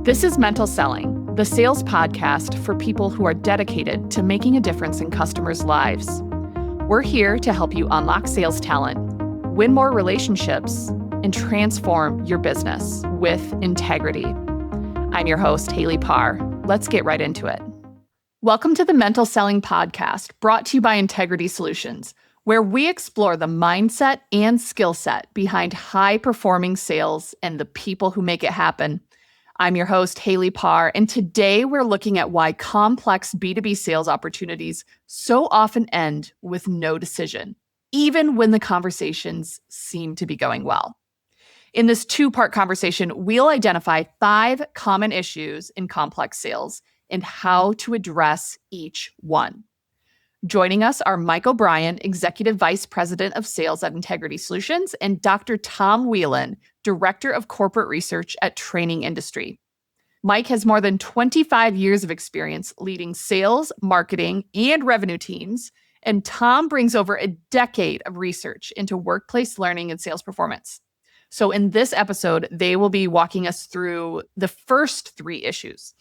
This is Mental Selling, the sales podcast for people who are dedicated to making a difference in customers' lives. We're here to help you unlock sales talent, win more relationships, and transform your business with integrity. I'm your host, Haley Parr. Let's get right into it. Welcome to the Mental Selling podcast, brought to you by Integrity Solutions, where we explore the mindset and skill set behind high-performing sales and the people who make it happen. I'm your host, Haley Parr, and today we're looking at why complex B2B sales opportunities so often end with no decision, even when the conversations seem to be going well. In this two-part conversation, we'll identify 5 common issues in complex sales and how to address each one. Joining us are Mike O'Brien, Executive Vice President of Sales at Integrity Solutions, and Dr. Tom Whelan, Director of Corporate Research at Training Industry. Mike has more than 25 years of experience leading sales, marketing, and revenue teams, and Tom brings over a decade of research into workplace learning and sales performance. So in this episode, they will be walking us through the first 3 issues.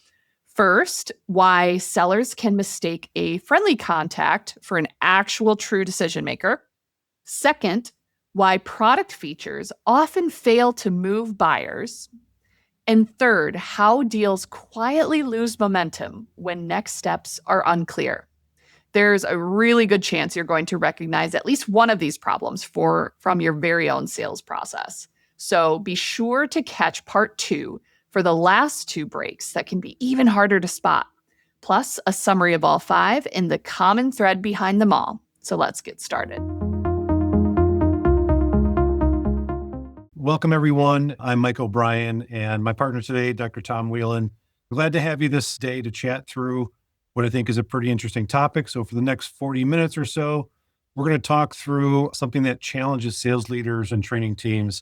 First, why sellers can mistake a friendly contact for an actual true decision maker. Second, why product features often fail to move buyers. And third, how deals quietly lose momentum when next steps are unclear. There's a really good chance you're going to recognize at least one of these problems from your very own sales process. So be sure to catch part 2 for the last 2 breaks that can be even harder to spot, plus a summary of all 5 and the common thread behind them all. So let's get started. Welcome, everyone. I'm Mike O'Brien, and my partner today, Dr. Tom Whelan. Glad to have you this day to chat through what I think is a pretty interesting topic. So for the next 40 minutes or so, we're going to talk through something that challenges sales leaders and training teams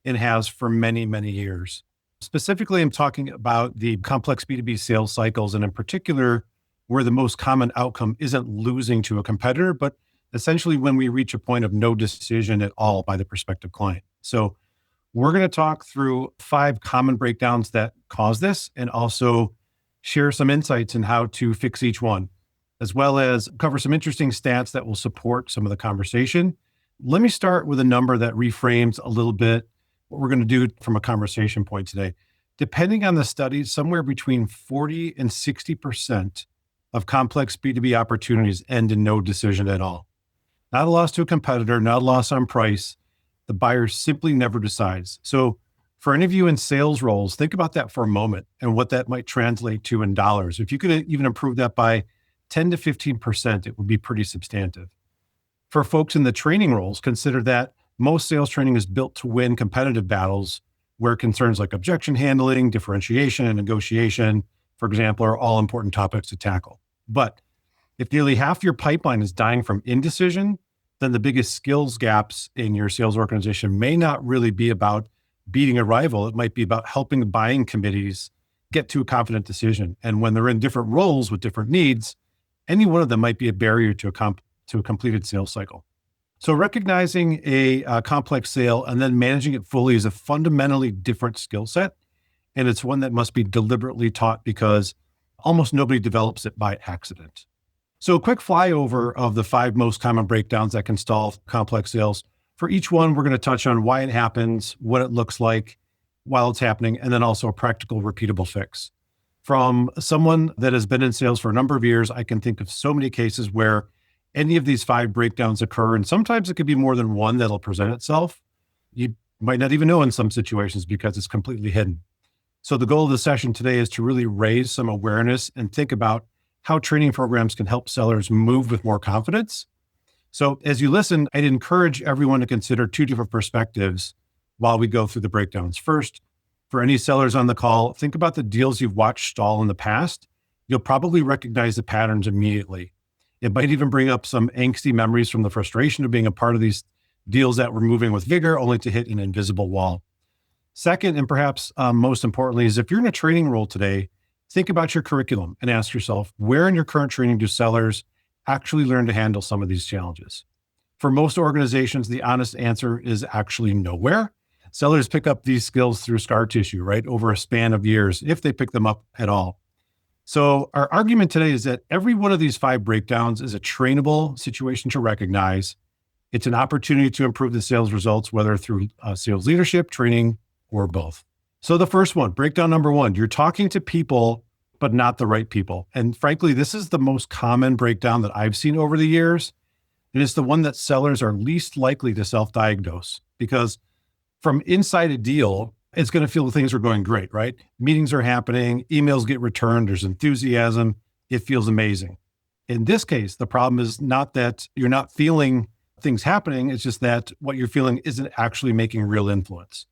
and has for many, many years. Specifically, I'm talking about the complex B2B sales cycles, and in particular, where the most common outcome isn't losing to a competitor, but essentially when we reach a point of no decision at all by the prospective client. So we're going to talk through 5 common breakdowns that cause this and also share some insights in how to fix each one, as well as cover some interesting stats that will support some of the conversation. Let me start with a number that reframes a little bit what we're going to do from a conversation point today. Depending on the studies, somewhere between 40 and 60% of complex B2B opportunities end in no decision at all. Not a loss to a competitor, not a loss on price. The buyer simply never decides. So for any of you in sales roles, think about that for a moment and what that might translate to in dollars. If you could even improve that by 10 to 15%, it would be pretty substantive. For folks in the training roles, consider that most sales training is built to win competitive battles where concerns like objection handling, differentiation, and negotiation, for example, are all important topics to tackle. But if nearly half your pipeline is dying from indecision, then the biggest skills gaps in your sales organization may not really be about beating a rival. It might be about helping the buying committees get to a confident decision. And when they're in different roles with different needs, any one of them might be a barrier to a completed sales cycle. So recognizing a complex sale and then managing it fully is a fundamentally different skill set. And it's one that must be deliberately taught because almost nobody develops it by accident. So a quick flyover of the 5 most common breakdowns that can stall complex sales. For each one, we're going to touch on why it happens, what it looks like while it's happening, and then also a practical, repeatable fix. From someone that has been in sales for a number of years, I can think of so many cases where any of these 5 breakdowns occur, and sometimes it could be more than one that'll present itself. You might not even know in some situations because it's completely hidden. So the goal of the session today is to really raise some awareness and think about how training programs can help sellers move with more confidence. So as you listen, I'd encourage everyone to consider 2 different perspectives while we go through the breakdowns. First, for any sellers on the call, think about the deals you've watched stall in the past. You'll probably recognize the patterns immediately. It might even bring up some angsty memories from the frustration of being a part of these deals that were moving with vigor only to hit an invisible wall. Second, and perhaps most importantly, is if you're in a training role today, think about your curriculum and ask yourself, where in your current training do sellers actually learn to handle some of these challenges? For most organizations, the honest answer is actually nowhere. Sellers pick up these skills through scar tissue, right? Over a span of years, if they pick them up at all. So our argument today is that every one of these 5 breakdowns is a trainable situation to recognize. It's an opportunity to improve the sales results, whether through sales leadership, training, or both. So the first one, breakdown number 1, you're talking to people, but not the right people. And frankly, this is the most common breakdown that I've seen over the years. And it's the one that sellers are least likely to self-diagnose, because from inside a deal, it's going to feel things are going great, right? Meetings are happening, emails get returned, there's enthusiasm, it feels amazing. In this case, the problem is not that you're not feeling things happening, it's just that what you're feeling isn't actually making real influence.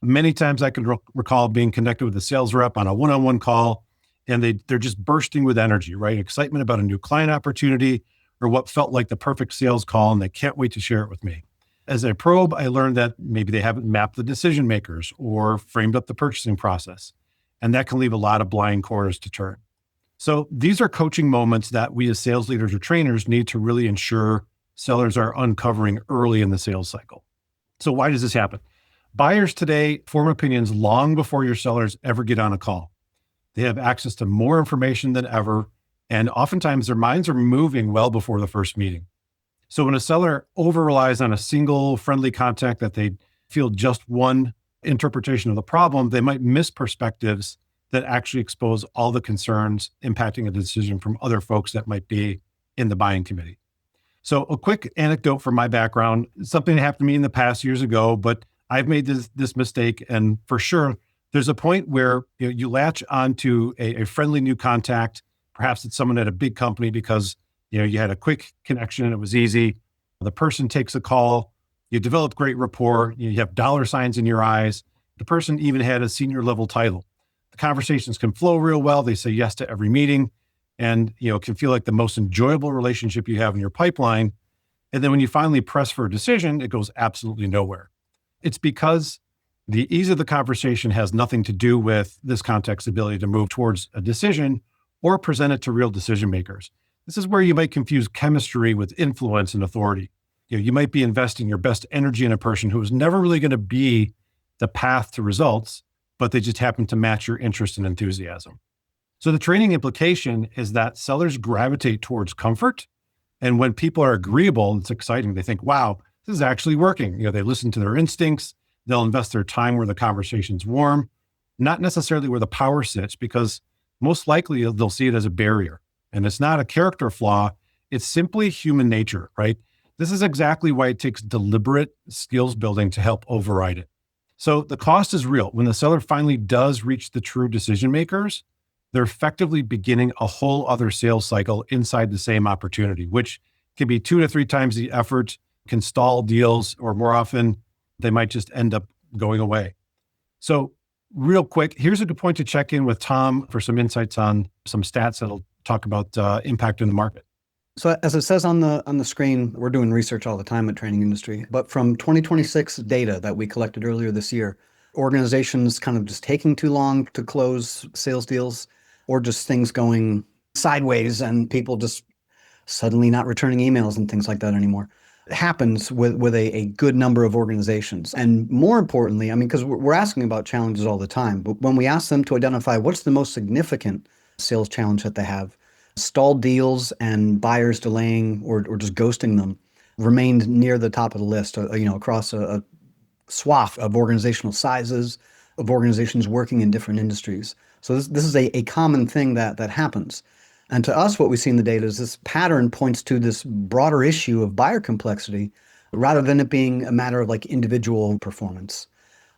Many times I can recall being connected with a sales rep on a one-on-one call, and they're just bursting with energy, right? Excitement about a new client opportunity or what felt like the perfect sales call, and they can't wait to share it with me. As I probe, I learned that maybe they haven't mapped the decision makers or framed up the purchasing process, and that can leave a lot of blind corners to turn. So these are coaching moments that we as sales leaders or trainers need to really ensure sellers are uncovering early in the sales cycle. So why does this happen? Buyers today form opinions long before your sellers ever get on a call. They have access to more information than ever, and oftentimes their minds are moving well before the first meeting. So when a seller over relies on a single friendly contact that they feel just one interpretation of the problem, they might miss perspectives that actually expose all the concerns impacting a decision from other folks that might be in the buying committee. So a quick anecdote from my background, something that happened to me in the past years ago, but I've made this mistake. And for sure, there's a point where you latch onto a friendly new contact. Perhaps it's someone at a big company because you had a quick connection and it was easy. The person takes a call, you develop great rapport, you have dollar signs in your eyes. The person even had a senior level title. The conversations can flow real well. They say yes to every meeting, and it can feel like the most enjoyable relationship you have in your pipeline. And then when you finally press for a decision, it goes absolutely nowhere. It's because the ease of the conversation has nothing to do with this contact's ability to move towards a decision or present it to real decision makers. This is where you might confuse chemistry with influence and authority. You might be investing your best energy in a person who is never really going to be the path to results, but they just happen to match your interest and enthusiasm. So the training implication is that sellers gravitate towards comfort. And when people are agreeable, it's exciting. They think, wow, this is actually working. They listen to their instincts. They'll invest their time where the conversation's warm, not necessarily where the power sits, because most likely they'll see it as a barrier. And it's not a character flaw. It's simply human nature, right? This is exactly why it takes deliberate skills building to help override it. So the cost is real. When the seller finally does reach the true decision makers, they're effectively beginning a whole other sales cycle inside the same opportunity, which can be 2 to 3 times the effort, can stall deals, or more often, they might just end up going away. So real quick, here's a good point to check in with Tom for some insights on some stats that'll talk about impact in the market. So as it says on the screen, we're doing research all the time at Training Industry, but from 2026 data that we collected earlier this year, organizations kind of just taking too long to close sales deals, or just things going sideways and people just suddenly not returning emails and things like that anymore. It happens with a good number of organizations. And more importantly, because we're asking about challenges all the time, but when we ask them to identify what's the most significant sales challenge that they have, stalled deals and buyers delaying or just ghosting them remained near the top of the list, across a swath of organizational sizes, of organizations working in different industries. So this is a common thing that happens. And to us, what we see in the data is this pattern points to this broader issue of buyer complexity rather than it being a matter of like individual performance.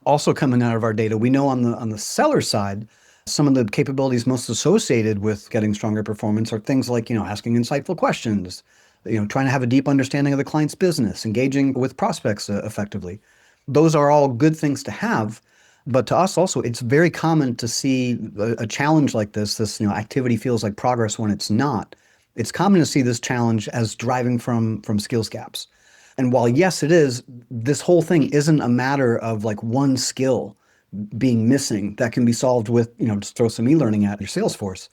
Also coming out of our data, we know on the seller side, some of the capabilities most associated with getting stronger performance are things like, asking insightful questions, trying to have a deep understanding of the client's business, engaging with prospects effectively. Those are all good things to have. But to us also, it's very common to see a challenge like this activity feels like progress when it's not. It's common to see this challenge as driving from skills gaps. And while yes, it is, this whole thing isn't a matter of like one skill being missing that can be solved with, just throw some e-learning at your sales force.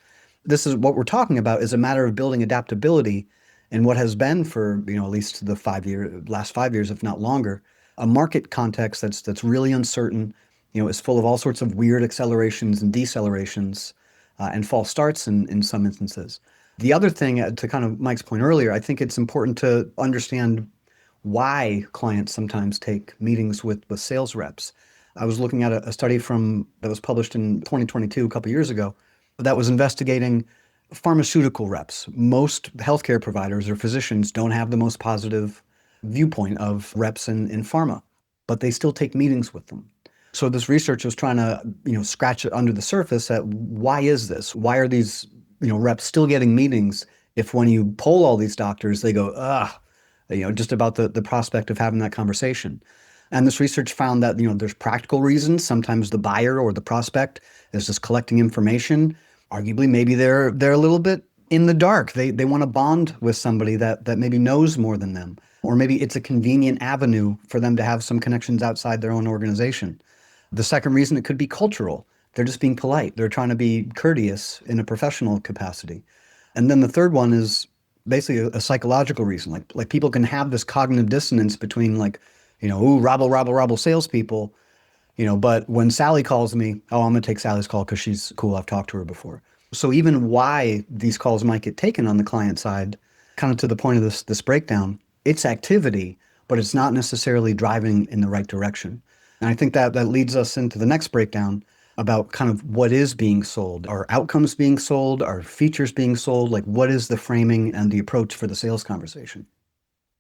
This is what we're talking about is a matter of building adaptability in what has been for, at least the last 5 years, if not longer, a market context that's really uncertain, is full of all sorts of weird accelerations and decelerations and false starts in some instances. The other thing, to kind of Mike's point earlier, I think it's important to understand why clients sometimes take meetings with sales reps. I was looking at a study that was published in 2022, a couple years ago, that was investigating pharmaceutical reps. Most healthcare providers or physicians don't have the most positive viewpoint of reps in pharma, but they still take meetings with them. So this research was trying to, scratch it under the surface at why is this? Why are these, reps still getting meetings if when you poll all these doctors, they go, just about the prospect of having that conversation. And this research found that, there's practical reasons. Sometimes the buyer or the prospect is just collecting information. Arguably, maybe they're a little bit in the dark. They want to bond with somebody that maybe knows more than them. Or maybe it's a convenient avenue for them to have some connections outside their own organization. The second reason, it could be cultural. They're just being polite. They're trying to be courteous in a professional capacity. And then the third one is basically a psychological reason. Like people can have this cognitive dissonance between rabble salespeople, but when Sally calls me, I'm going to take Sally's call because she's cool. I've talked to her before. So even why these calls might get taken on the client side, kind of to the point of this breakdown, it's activity, but it's not necessarily driving in the right direction. And I think that leads us into the next breakdown about kind of what is being sold. Are outcomes being sold? Are features being sold? Like, what is the framing and the approach for the sales conversation?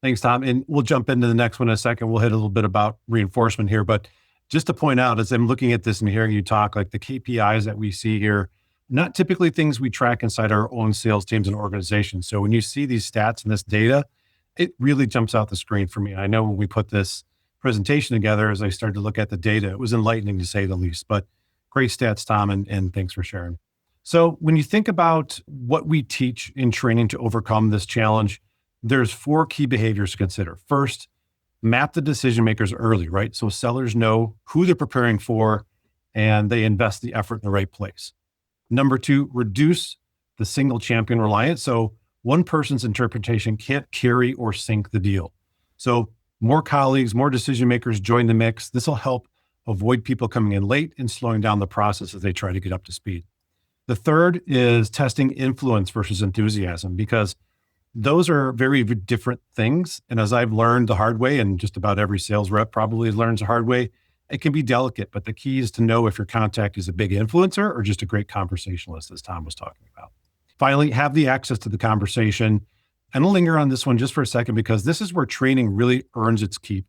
Thanks, Tom. And we'll jump into the next one in a second. We'll hit a little bit about reinforcement here. But just to point out, as I'm looking at this and hearing you talk, like the KPIs that we see here, not typically things we track inside our own sales teams and organizations. So when you see these stats and this data, it really jumps out the screen for me. I know when we put this presentation together, as I started to look at the data, it was enlightening to say the least. But great stats, Tom, and thanks for sharing. So when you think about what we teach in training to overcome this challenge, there's 4 key behaviors to consider. First, map the decision makers early, right? So sellers know who they're preparing for and they invest the effort in the right place. Number 2, reduce the single champion reliance. So one person's interpretation can't carry or sink the deal. So more colleagues, more decision makers join the mix. This will help avoid people coming in late and slowing down the process as they try to get up to speed. The third is testing influence versus enthusiasm, because those are very different things. And as I've learned the hard way, and just about every sales rep probably learns the hard way, it can be delicate, but the key is to know if your contact is a big influencer or just a great conversationalist, as Tom was talking about. Finally, have the access to the conversation. And I'll linger on this one just for a second, because this is where training really earns its keep.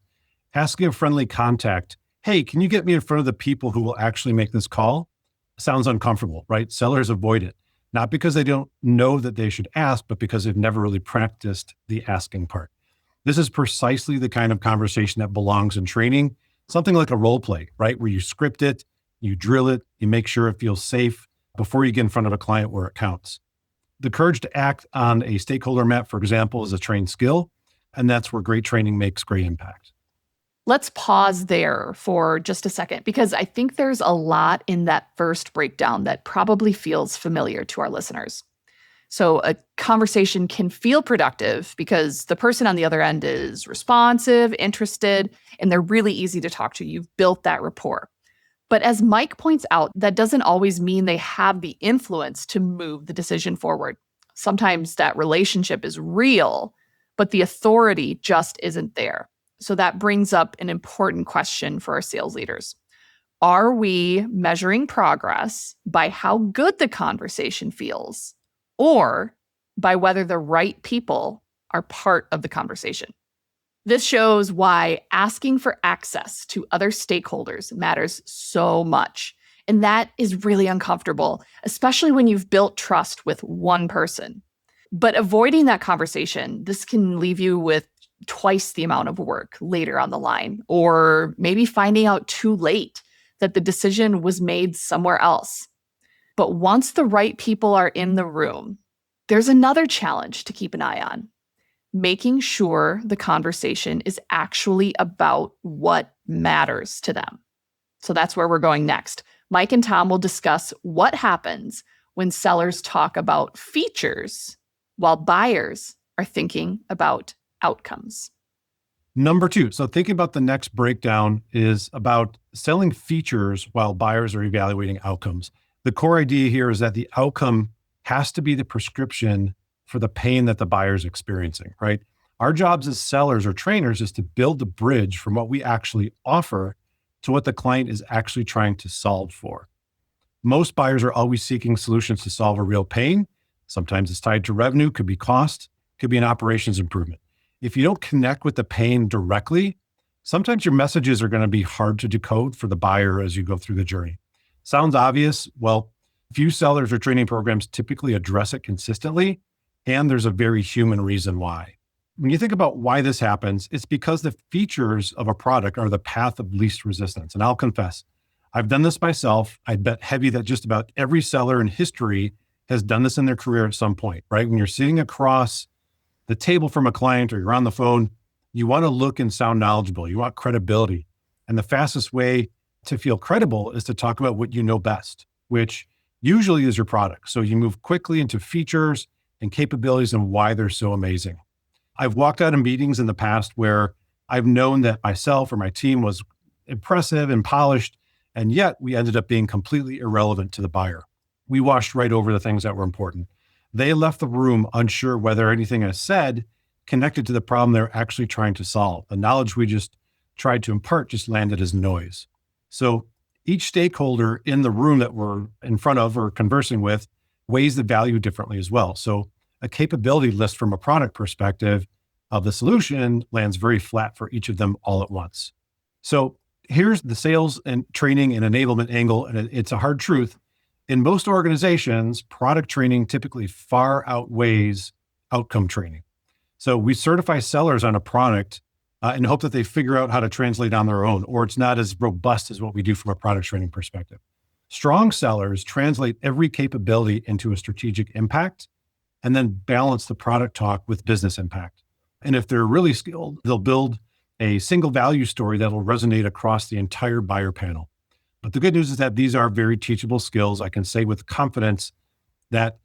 Asking a friendly contact, hey, can you get me in front of the people who will actually make this call? Sounds uncomfortable, right? Sellers avoid it, not because they don't know that they should ask, but because they've never really practiced the asking part. This is precisely the kind of conversation that belongs in training, something like a role play, right? Where you script it, you drill it, you make sure it feels safe before you get in front of a client where it counts. The courage to act on a stakeholder map, for example, is a trained skill, and that's where great training makes great impact. Let's pause there for just a second, because I think there's a lot in that first breakdown that probably feels familiar to our listeners. So a conversation can feel productive because the person on the other end is responsive, interested, and they're really easy to talk to. You've built that rapport. But as Mike points out, that doesn't always mean they have the influence to move the decision forward. Sometimes that relationship is real, but the authority just isn't there. So that brings up an important question for our sales leaders. Are we measuring progress by how good the conversation feels, or by whether the right people are part of the conversation? This shows why asking for access to other stakeholders matters so much. And that is really uncomfortable, especially when you've built trust with one person. But avoiding that conversation, this can leave you with twice the amount of work later on the line, or maybe finding out too late that the decision was made somewhere else. But once the right people are in the room, there's another challenge to keep an eye on: making sure the conversation is actually about what matters to them. So that's where we're going next. Mike and Tom will discuss what happens when sellers talk about features while buyers are thinking about outcomes. Number two, so thinking about the next breakdown is about selling features while buyers are evaluating outcomes. The core idea here is that the outcome has to be the prescription for the pain that the buyer is experiencing, right? Our jobs as sellers or trainers is to build the bridge from what we actually offer to what the client is actually trying to solve for. Most buyers are always seeking solutions to solve a real pain. Sometimes it's tied to revenue, could be cost, could be an operations improvement. If you don't connect with the pain directly, sometimes your messages are going to be hard to decode for the buyer as you go through the journey. Sounds obvious? Well, few sellers or training programs typically address it consistently, and there's a very human reason why. When you think about why this happens, it's because the features of a product are the path of least resistance. And I'll confess, I've done this myself. I bet heavy that just about every seller in history has done this in their career at some point, right? When you're sitting across the table from a client or you're on the phone, you want to look and sound knowledgeable. You want credibility. And the fastest way to feel credible is to talk about what you know best, which usually is your product. So you move quickly into features and capabilities and why they're so amazing. I've walked out of meetings in the past where I've known that myself or my team was impressive and polished, and yet we ended up being completely irrelevant to the buyer. We washed right over the things that were important. They left the room unsure whether anything I said connected to the problem they're actually trying to solve. The knowledge we just tried to impart just landed as noise. So each stakeholder in the room that we're in front of or conversing with weighs the value differently as well. So a capability list from a product perspective of the solution lands very flat for each of them all at once. So here's the sales and training and enablement angle, and it's a hard truth. In most organizations, product training typically far outweighs outcome training. So we certify sellers on a product and hope that they figure out how to translate on their own, or it's not as robust as what we do from a product training perspective. Strong sellers translate every capability into a strategic impact and then balance the product talk with business impact. And if they're really skilled, they'll build a single value story that'll resonate across the entire buyer panel. But the good news is that these are very teachable skills. I can say with confidence that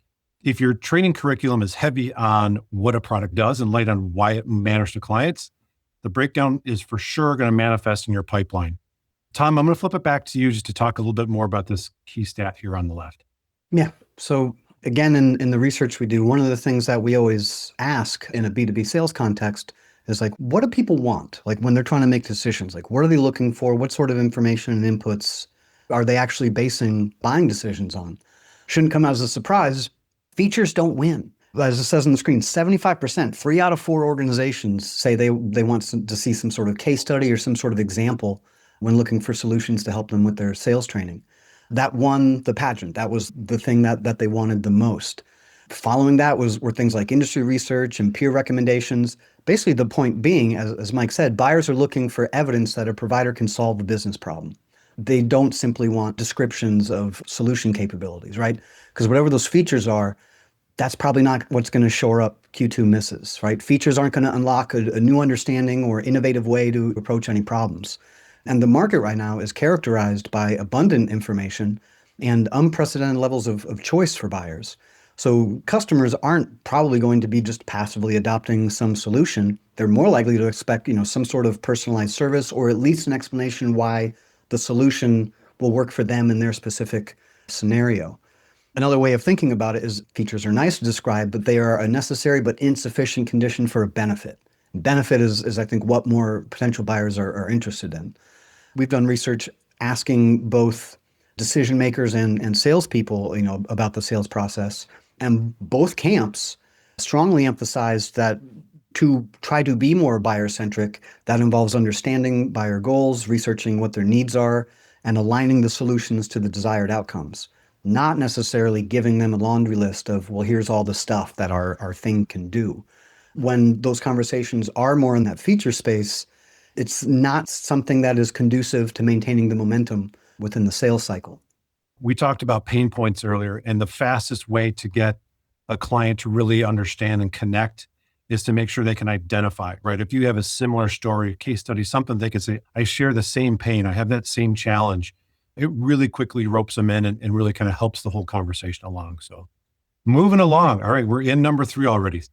if your training curriculum is heavy on what a product does and light on why it matters to clients, the breakdown is for sure going to manifest in your pipeline. Tom, I'm going to flip it back to you just to talk a little bit more about this key stat here on the left. Yeah. So again, in the research we do, one of the things that we always ask in a B2B sales context is like, what do people want? Like when they're trying to make decisions, like what are they looking for? What sort of information and inputs are they actually basing buying decisions on? Shouldn't come as a surprise. Features don't win. As it says on the screen, 75%, 3 out of 4 organizations say they want to see some sort of case study or some sort of example when looking for solutions to help them with their sales training. That won the pageant. That was the thing that they wanted the most. Following that were things like industry research and peer recommendations. Basically, the point being, as Mike said, buyers are looking for evidence that a provider can solve a business problem. They don't simply want descriptions of solution capabilities, right? Because whatever those features are, that's probably not what's going to shore up Q2 misses, right? Features aren't going to unlock a new understanding or innovative way to approach any problems. And the market right now is characterized by abundant information and unprecedented levels of choice for buyers. So customers aren't probably going to be just passively adopting some solution. They're more likely to expect, some sort of personalized service or at least an explanation why the solution will work for them in their specific scenario. Another way of thinking about it is features are nice to describe, but they are a necessary but insufficient condition for a benefit. Benefit is I think, what more potential buyers are interested in. We've done research asking both decision makers and salespeople, about the sales process. And both camps strongly emphasized that to try to be more buyer-centric, that involves understanding buyer goals, researching what their needs are, and aligning the solutions to the desired outcomes. Not necessarily giving them a laundry list of, well, here's all the stuff that our thing can do. When those conversations are more in that feature space, it's not something that is conducive to maintaining the momentum within the sales cycle. We talked about pain points earlier, and the fastest way to get a client to really understand and connect is to make sure they can identify, right? If you have a similar story, case study, something they can say, I share the same pain, I have that same challenge. It really quickly ropes them in and really kind of helps the whole conversation along. So moving along. All right, we're in number 3 already.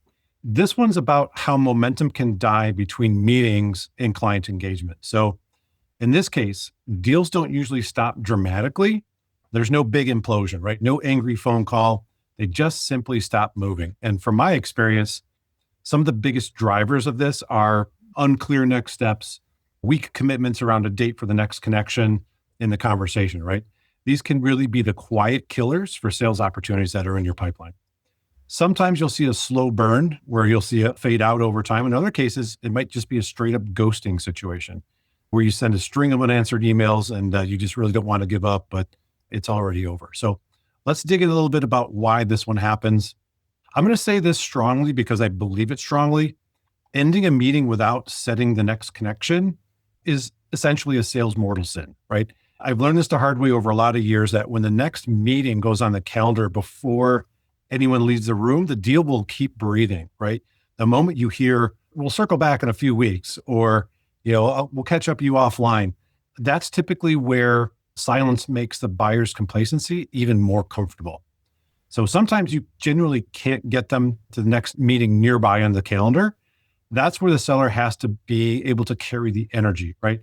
This one's about how momentum can die between meetings and client engagement. So in this case, deals don't usually stop dramatically. There's no big implosion, right? No angry phone call. They just simply stop moving. And from my experience, some of the biggest drivers of this are unclear next steps, weak commitments around a date for the next connection in the conversation, right? These can really be the quiet killers for sales opportunities that are in your pipeline. Sometimes you'll see a slow burn where you'll see it fade out over time. In other cases, it might just be a straight up ghosting situation where you send a string of unanswered emails and you just really don't want to give up, but it's already over. So let's dig in a little bit about why this one happens. I'm going to say this strongly because I believe it strongly. Ending a meeting without setting the next connection is essentially a sales mortal sin, right? I've learned this the hard way over a lot of years that when the next meeting goes on the calendar before anyone leaves the room, the deal will keep breathing, right? The moment you hear, we'll circle back in a few weeks, or, we'll catch up you offline. That's typically where silence makes the buyer's complacency even more comfortable. So sometimes you genuinely can't get them to the next meeting nearby on the calendar. That's where the seller has to be able to carry the energy, right?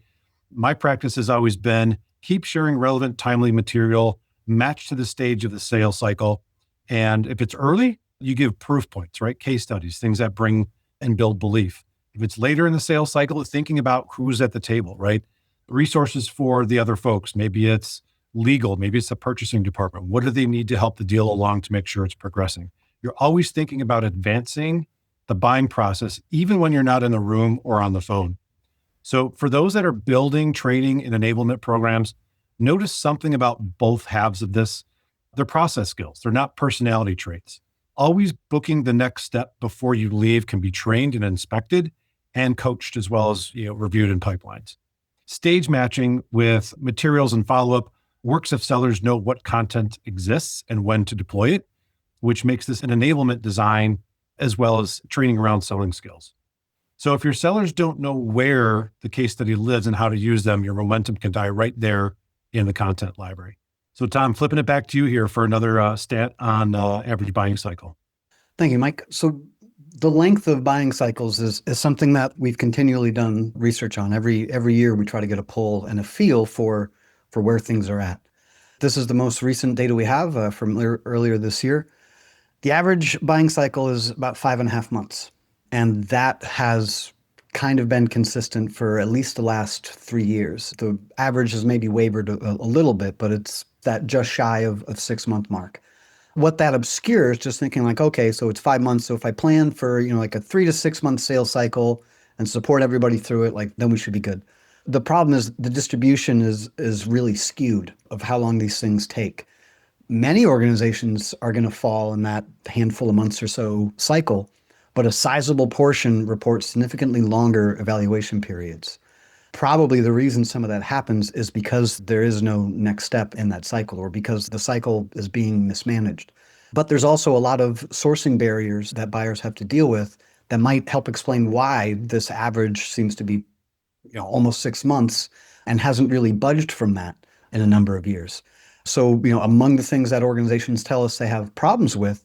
My practice has always been keep sharing relevant, timely material, match to the stage of the sales cycle. And if it's early, you give proof points, right? Case studies, things that bring and build belief. If it's later in the sales cycle, thinking about who's at the table, right? Resources for the other folks. Maybe it's legal, maybe it's the purchasing department. What do they need to help the deal along to make sure it's progressing? You're always thinking about advancing the buying process, even when you're not in the room or on the phone. So for those that are building training and enablement programs, notice something about both halves of this. They're process skills. They're not personality traits. Always booking the next step before you leave can be trained and inspected and coached as well as reviewed in pipelines. Stage matching with materials and follow-up works if sellers know what content exists and when to deploy it, which makes this an enablement design as well as training around selling skills. So if your sellers don't know where the case study lives and how to use them, your momentum can die right there in the content library. So Tom, flipping it back to you here for another stat on average buying cycle. Thank you, Mike. So the length of buying cycles is something that we've continually done research on. Every year we try to get a pull and a feel for where things are at. This is the most recent data we have from earlier this year. The average buying cycle is about 5.5 months. And that has kind of been consistent for at least the last 3 years. The average has maybe wavered a little bit, but it's that just shy of 6-month mark. What that obscures, just thinking like, okay, so it's 5 months. So if I plan for, like a 3 to 6 month sales cycle and support everybody through it, like then we should be good. The problem is the distribution is really skewed of how long these things take. Many organizations are going to fall in that handful of months or so cycle, but a sizable portion report significantly longer evaluation periods. Probably the reason some of that happens is because there is no next step in that cycle or because the cycle is being mismanaged. But there's also a lot of sourcing barriers that buyers have to deal with that might help explain why this average seems to be almost 6 months and hasn't really budged from that in a number of years. So, among the things that organizations tell us they have problems with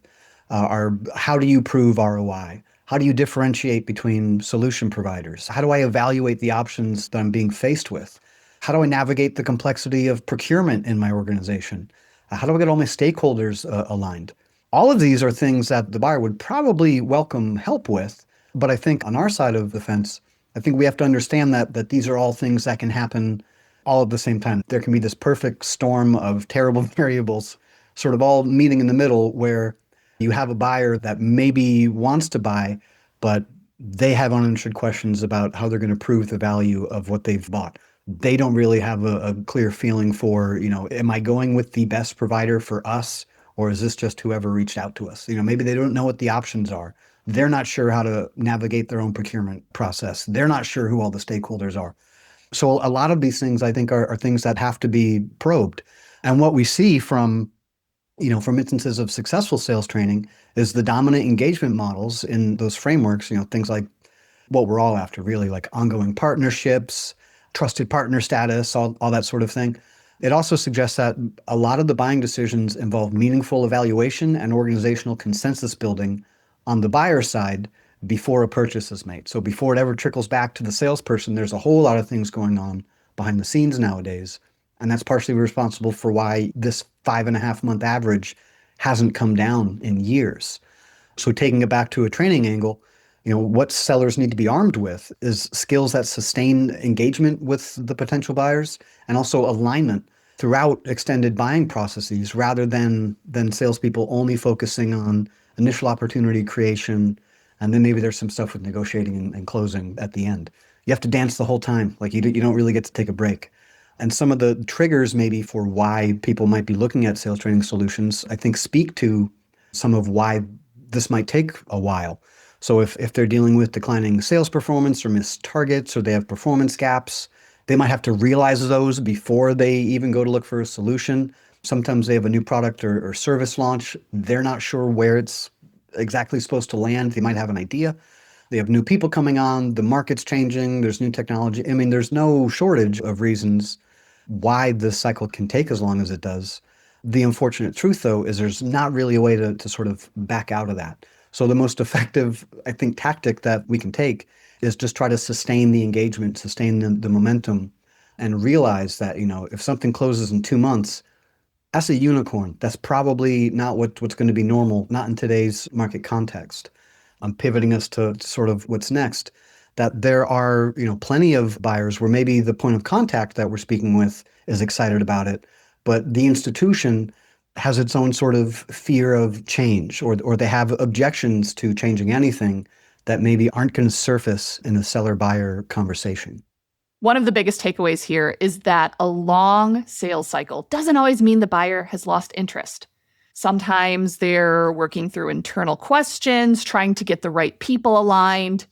are how do you prove ROI? How do you differentiate between solution providers? How do I evaluate the options that I'm being faced with? How do I navigate the complexity of procurement in my organization? How do I get all my stakeholders aligned? All of these are things that the buyer would probably welcome help with. But I think on our side of the fence, I think we have to understand that these are all things that can happen all at the same time. There can be this perfect storm of terrible variables, sort of all meeting in the middle where you have a buyer that maybe wants to buy, but they have unanswered questions about how they're going to prove the value of what they've bought. They don't really have a clear feeling for, am I going with the best provider for us, or is this just whoever reached out to us? Maybe they don't know what the options are. They're not sure how to navigate their own procurement process. They're not sure who all the stakeholders are. So a lot of these things, I think, are things that have to be probed. And what we see from instances of successful sales training is the dominant engagement models in those frameworks, things like what we're all after, really, like ongoing partnerships, trusted partner status, all that sort of thing. It also suggests that a lot of the buying decisions involve meaningful evaluation and organizational consensus building on the buyer side before a purchase is made. So before it ever trickles back to the salesperson, there's a whole lot of things going on behind the scenes nowadays. And that's partially responsible for why this 5.5-month average hasn't come down in years. So taking it back to a training angle, what sellers need to be armed with is skills that sustain engagement with the potential buyers and also alignment throughout extended buying processes rather than salespeople only focusing on initial opportunity creation. And then maybe there's some stuff with negotiating and closing at the end. You have to dance the whole time. Like you don't really get to take a break. And some of the triggers maybe for why people might be looking at sales training solutions, I think speak to some of why this might take a while. So if they're dealing with declining sales performance or missed targets or they have performance gaps, they might have to realize those before they even go to look for a solution. Sometimes they have a new product or service launch. They're not sure where it's exactly supposed to land. They might have an idea. They have new people coming on. The market's changing. There's new technology. I mean, there's no shortage of reasons why this cycle can take as long as it does. The unfortunate truth, though, is there's not really a way to sort of back out of that. So the most effective, I think, tactic that we can take is just try to sustain the engagement, sustain the momentum, and realize that, if something closes in 2 months, that's a unicorn. That's probably not what's going to be normal, not in today's market context. I'm pivoting us to sort of what's next, that there are, plenty of buyers where maybe the point of contact that we're speaking with is excited about it, but the institution has its own sort of fear of change, or they have objections to changing anything that maybe aren't going to surface in the seller-buyer conversation. One of the biggest takeaways here is that a long sales cycle doesn't always mean the buyer has lost interest. Sometimes they're working through internal questions, trying to get the right people aligned,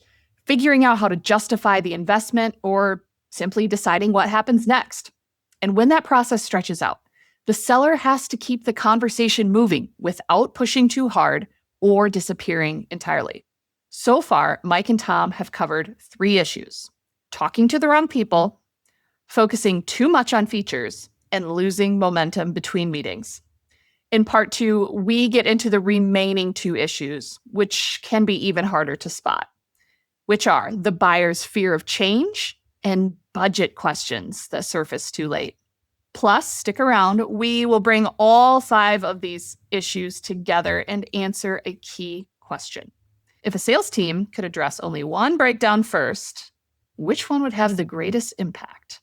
figuring out how to justify the investment, or simply deciding what happens next. And when that process stretches out, the seller has to keep the conversation moving without pushing too hard or disappearing entirely. So far, Mike and Tom have covered 3 issues: talking to the wrong people, focusing too much on features, and losing momentum between meetings. In part 2, we get into the remaining 2 issues, which can be even harder to spot, which are the buyer's fear of change and budget questions that surface too late. Plus, stick around, we will bring all 5 of these issues together and answer a key question. If a sales team could address only one breakdown first, which one would have the greatest impact?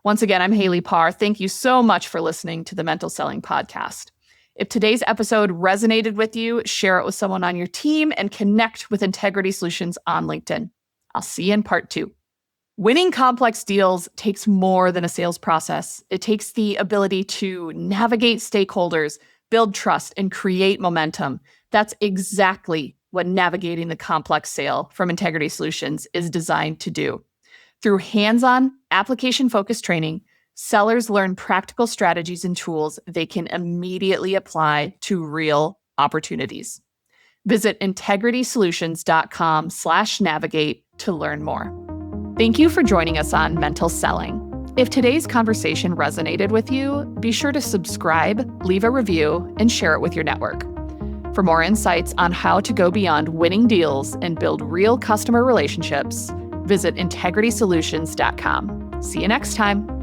Once again, I'm Haley Parr. Thank you so much for listening to the Mental Selling Podcast. If today's episode resonated with you, share it with someone on your team and connect with Integrity Solutions on LinkedIn. I'll see you in part 2. Winning complex deals takes more than a sales process. It takes the ability to navigate stakeholders, build trust, and create momentum. That's exactly what navigating the complex sale from Integrity Solutions is designed to do. Through hands-on, application-focused training, sellers learn practical strategies and tools they can immediately apply to real opportunities. Visit integritysolutions.com/navigate to learn more. Thank you for joining us on Mental Selling. If today's conversation resonated with you, be sure to subscribe, leave a review, and share it with your network. For more insights on how to go beyond winning deals and build real customer relationships, visit integritysolutions.com. See you next time.